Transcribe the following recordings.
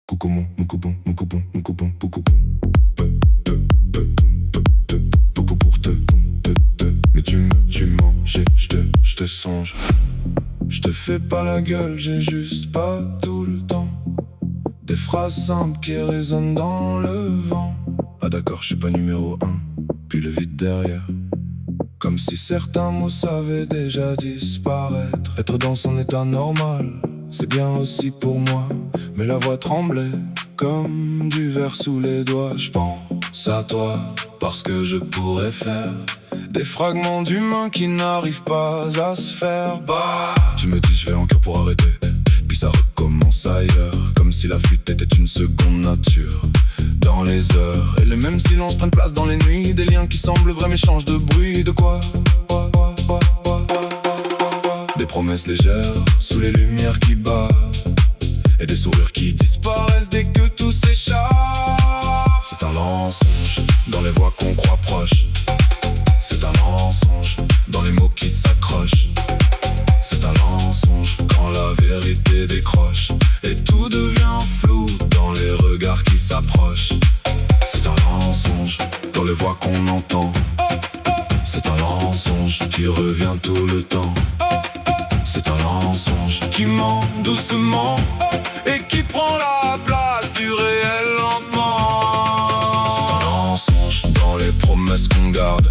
Coucou mon coupon, mon coupon, mon coupon, coucou. Beaucoup pour te. Mais tu mens, je te songe. Je te fais pas la gueule, j'ai juste pas tout le temps. Des phrases simples qui résonnent dans le vent. Ah d'accord, je suis pas numéro 1, puis le vide derrière. Comme si certains mots savaient déjà disparaître. Être dans son état normal, c'est bien aussi pour moi. Mais la voix tremblait comme du verre sous les doigts. Je pense à toi parce que je pourrais faire des fragments d'humains qui n'arrivent pas à se faire. Bah, tu me dis je vais en cure pour arrêter, puis ça recommence ailleurs. Comme si la fuite était une seconde nature. Dans les heures et les mêmes silences prennent place dans les nuits. Des liens qui semblent vrais mais changent de bruit. De quoi? Des promesses légères sous les lumières qui battent, et des sourires qui disparaissent dès que tout s'échappe. C'est un mensonge dans les voix qu'on croit proches. C'est un mensonge dans les mots qui s'accrochent. C'est un mensonge quand la vérité décroche et tout devient flou dans les regards qui s'approchent. C'est un mensonge dans les voix qu'on entend. C'est un mensonge qui revient tout le temps. C'est un mensonge qui ment doucement et qui prend la place du réel lentement. C'est un mensonge dans les promesses qu'on garde.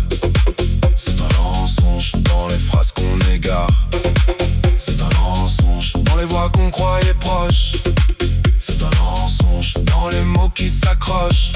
C'est un mensonge dans les phrases qu'on égare. C'est un mensonge dans les voix qu'on croyait proches. C'est un mensonge dans les mots qui s'accrochent.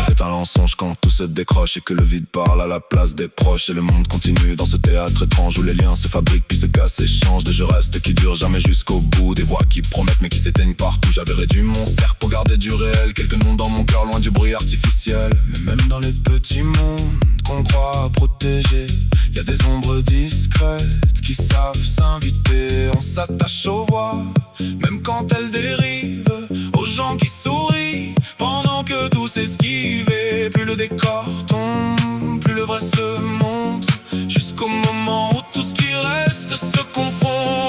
C'est un mensonge quand tout se décroche et que le vide parle à la place des proches. Et le monde continue dans ce théâtre étrange où les liens se fabriquent puis se cassent et changent. Des je reste qui durent jamais jusqu'au bout. Des voix qui promettent mais qui s'éteignent partout. J'avais réduit mon cercle pour garder du réel. Quelques noms dans mon cœur loin du bruit artificiel. Mais même dans les petits mondes qu'on croit protéger, y a des ombres discrètes qui savent s'inviter. On s'attache aux voix même quand elles dérivent, aux gens qui sourient pendant que tout s'esquive. Et plus le décor tombe, plus le vrai se montre, jusqu'au moment où tout ce qui reste se confond.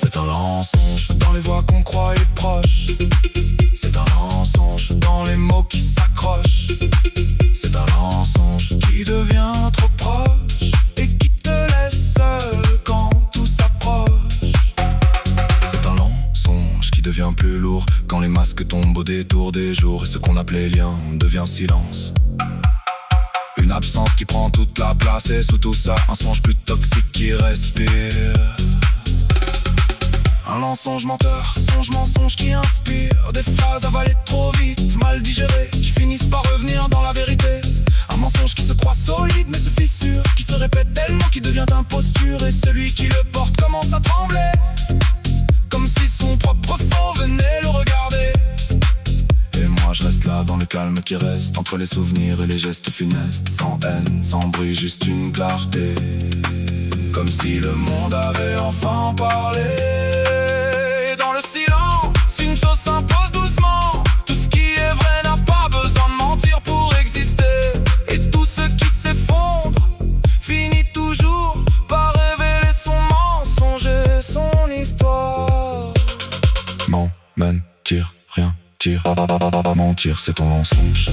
C'est un mensonge dans les voix qu'on croyait proches. C'est un mensonge dans les mots qui s'accrochent. C'est un mensonge qui devient trop proche et qui te laisse seul quand tout s'approche. C'est un mensonge qui devient plus lourd quand les masques tombent au détour des jours. Et ce qu'on appelait lien devient silence. Une absence qui prend toute la place et sous tout ça, un songe plus toxique qui respire. Un mensonge menteur, songe mensonge qui inspire. Des phrases avalées trop vite, mal digérées, qui finissent par revenir dans la vérité. Un mensonge qui se croit solide mais se fissure, qui se répète tellement qu'il devient imposture. Et celui qui le porte commence à trembler, comme si son propre faux venait le regarder. Et moi je reste là dans le calme qui reste entre les souvenirs et les gestes funestes. Sans haine, sans bruit, juste une clarté, comme si le monde avait enfin parlé. Et dans le silence, une chose s'impose doucement. Tout ce qui est vrai n'a pas besoin de mentir pour exister. Et tout ce qui s'effondre finit toujours par révéler son mensonge et son histoire. Mentir, rien tire. Mentir, c'est ton mensonge.